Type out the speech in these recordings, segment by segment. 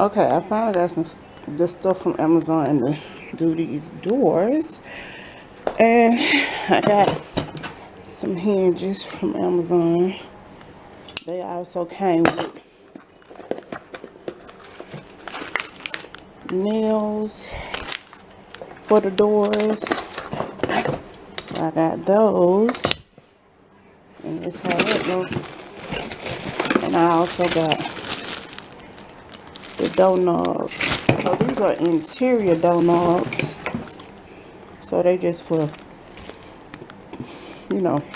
Okay, I finally got the stuff from Amazon to do these doors. And I got some hinges from Amazon. They also came with nails for the doors. So I got those. And that's how that looks. And I also got the door knobs. So these are interior door knobs. So they just for,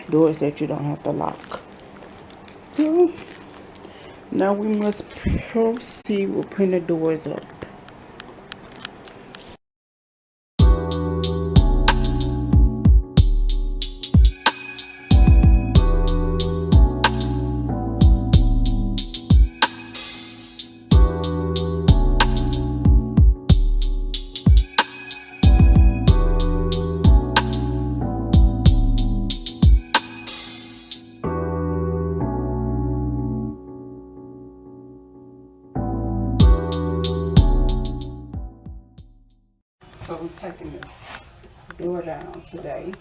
doors that you don't have to lock. So now we must proceed with putting the doors up. So I'm taking the door down today.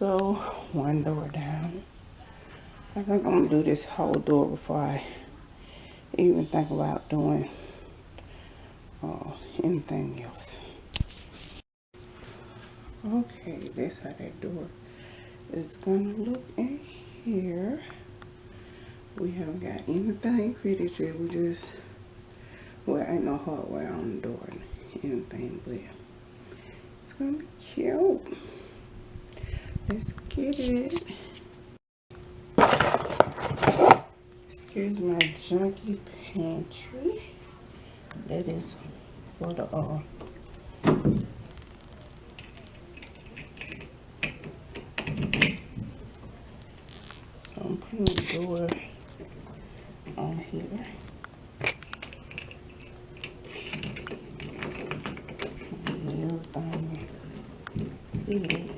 So one door down. I think I'm gonna do this whole door before I even think about doing anything else. Okay, that's how that door is gonna look in here. We haven't got anything fitted yet. We just, well, ain't no hardware on the door or anything, but it's gonna be cute. Let's get it. Excuse my junky pantry. That is for the I'm putting the door on here. Everything fitted.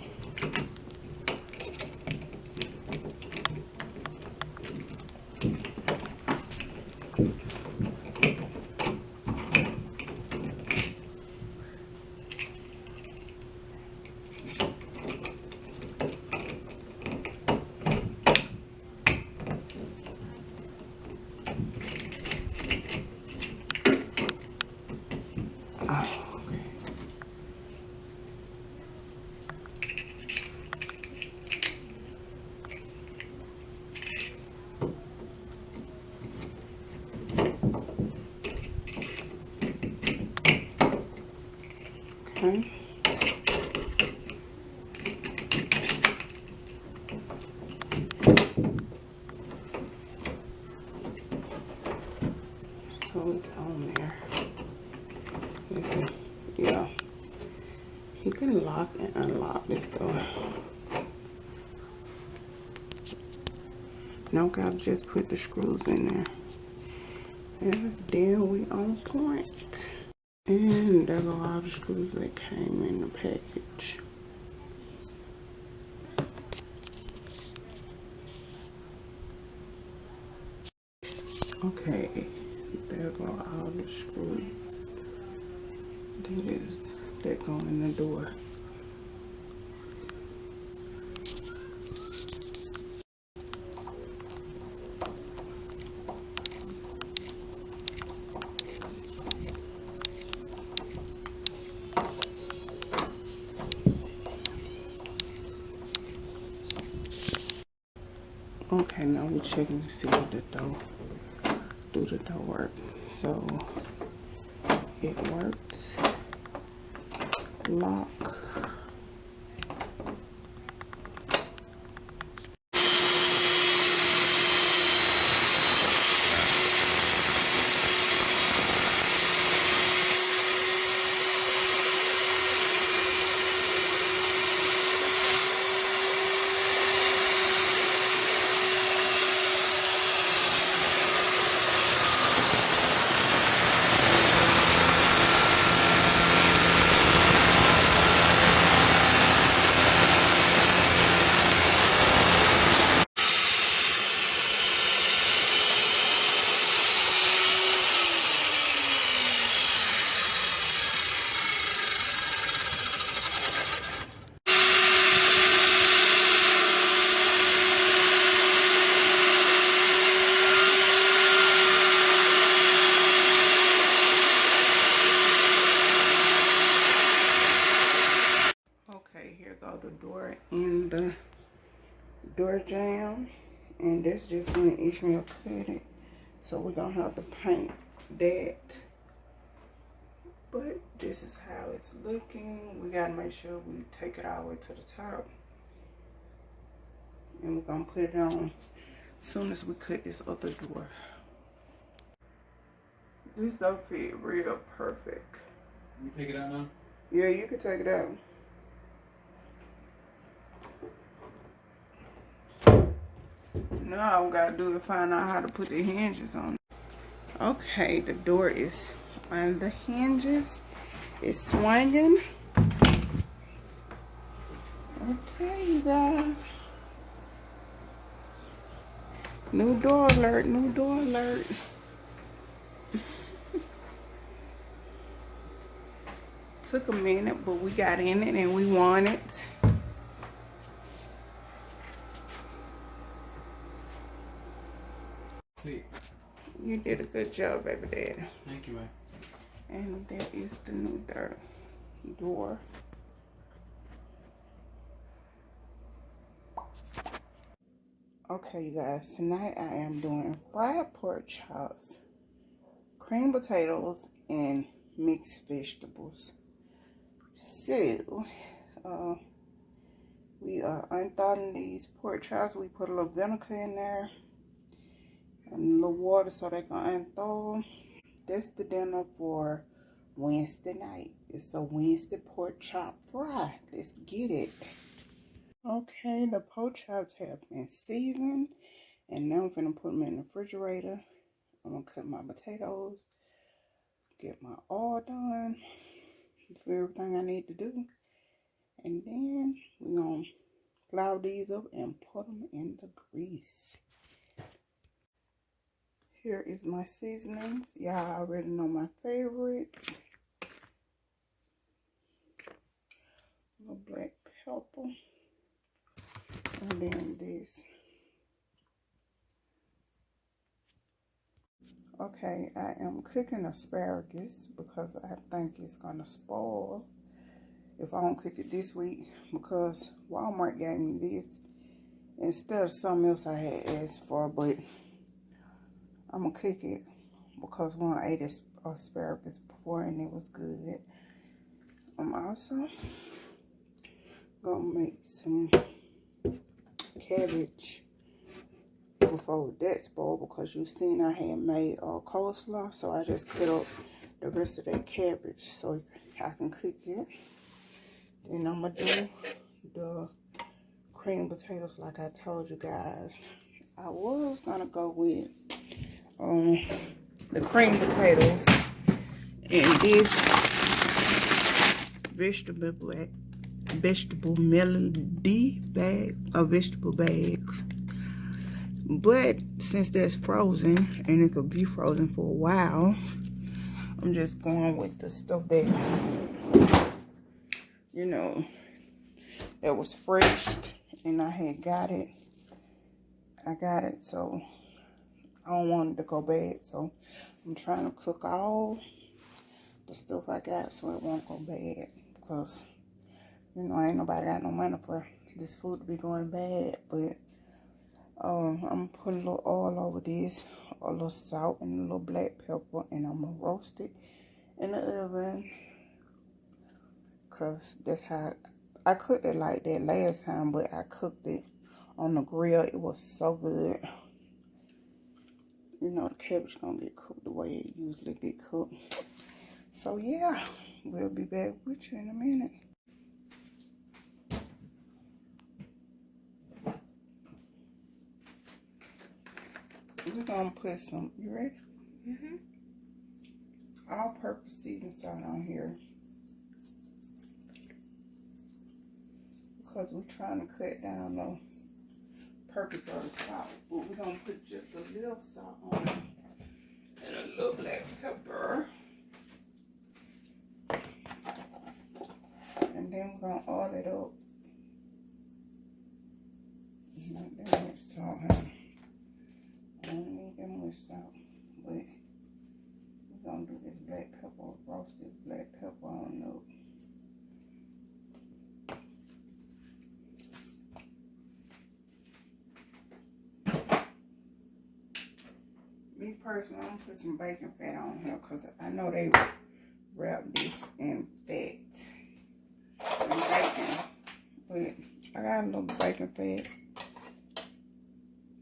Okay. So it's on there. Yeah. You can lock and unlock this door. Now gotta just put the screws in there. And then we on point. And there go all the screws that came in the package. Okay, there go all the screws. That go in the door. Okay, now we're checking to see if the door work. So it works. Lock. Okay, here go the door and the door jamb, and that's just when Ishmael cut it. So we're gonna have to paint that. But this is how it's looking. We gotta make sure we take it all the way to the top. And we're gonna put it on as soon as we cut this other door. This don't fit real perfect. You take it out now? Yeah, you can take it out. Now all we gotta do is find out how to put the hinges on. Okay, the door is on the hinges. It's swinging. Okay, you guys. New door alert, new door alert. Took a minute, but we got in it and we won it. Click. You did a good job, baby daddy. Thank you, man. And there is the new door. Okay, you guys, tonight I am doing fried pork chops, cream potatoes, and mixed vegetables. So, we are unthawing these pork chops. We put a little vinegar in there and a little water so they can unthaw. That's the dinner for Wednesday night. It's a Wednesday pork chop fry. Let's get it. Okay, the pork chops have been seasoned, and now I'm gonna put them in the refrigerator. I'm gonna cut my potatoes, get my oil done, do everything I need to do, and then we're gonna flour these up and put them in the grease. Here is my seasonings. Y'all already know my favorites. A little black pepper. And then this. Okay, I am cooking asparagus because I think it's gonna spoil if I don't cook it this week, because Walmart gave me this instead of something else I had asked for, but I'm gonna cook it because when I ate asparagus before and it was good. I'm also gonna make some cabbage before that spoiled, because you seen I had made coleslaw, so I just cut up the rest of that cabbage so I can cook it. Then I'm gonna do the cream potatoes like I told you guys. I was gonna go with the cream potatoes in this vegetable melody bag, a vegetable bag. But since that's frozen and it could be frozen for a while, I'm just going with the stuff that, you know, that was fresh and I had got it. I got it, so I don't want it to go bad. So I'm trying to cook all the stuff I got so it won't go bad, because, you know, ain't nobody got no money for this food to be going bad. But I'm gonna put a little oil over this, a little salt and a little black pepper, and I'm gonna roast it in the oven. Because that's how I cooked it like that last time, but I cooked it on the grill. It was so good. You know, the cabbage gonna get cooked the way it usually get cooked. So yeah, we'll be back with you in a minute. We're gonna put some, you ready? All-purpose seasoning salt on here. Because we're trying to cut down the purpose of the salt. But we're gonna put just a little salt on it. And a little black pepper. And then we're gonna oil it up. Not that much salt, huh? I don't need that much salt. But we're gonna do this black pepper, roasted black pepper on up. Me personally, I'm gonna put some bacon fat on here because I know they wrap this in fat and bacon. But I got a little bacon fat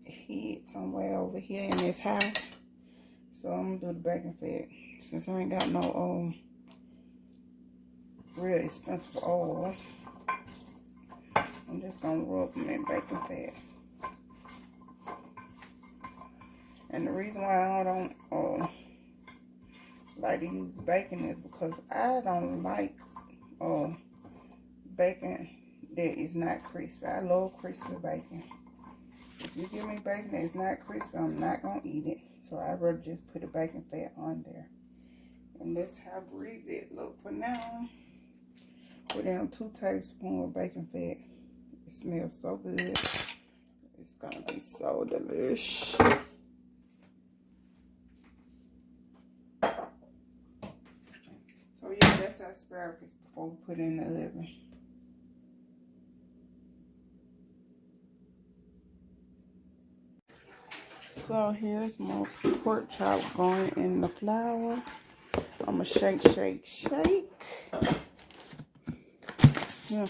hid somewhere over here in this house. So I'm gonna do the bacon fat. Since I ain't got no real expensive oil, I'm just gonna rub them in bacon fat. And the reason why I don't like to use bacon is because I don't like bacon that is not crispy. I love crispy bacon. If you give me bacon that's not crispy, I'm not going to eat it. So I'd rather just put the bacon fat on there. And that's how greasy it look for now. Put down 2 tablespoons of bacon fat. It smells so good. It's going to be so delicious. So yeah, that's our asparagus before we put it in the oven. So here's my pork chop going in the flour. I'm gonna shake, shake, shake. Yeah,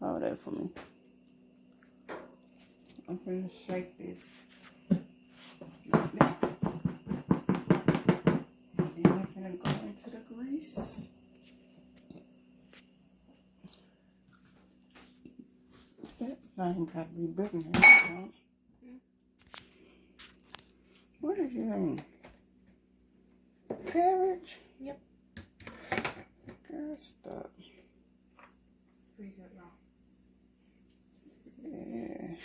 all that for me. I'm gonna shake this like that. And then I'm gonna go into the grease. That thing gotta be bigger than that. What is you eating? Cabbage? Yep. Girl, stop. Pretty good, y'all. Yeah.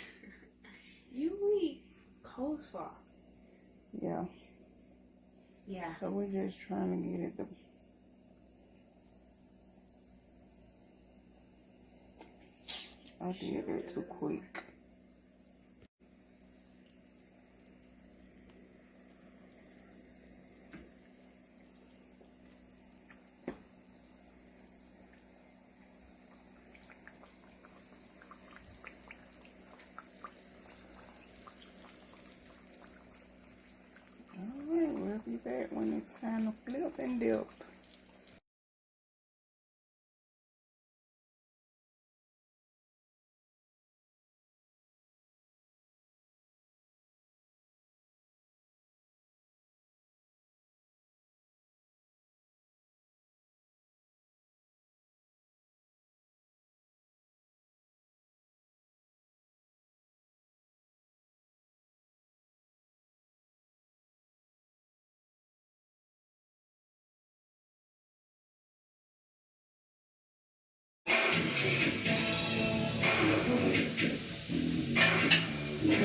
You eat coleslaw. Yeah. Yeah. So we're just trying to get it to... I did it too quick. Alright, we'll be back when it's time to flip and dip.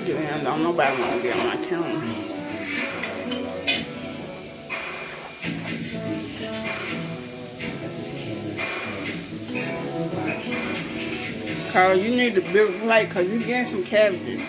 Damn, don't nobody want to get on my camera. Cause you need to build a plate cause you getting some cabbages.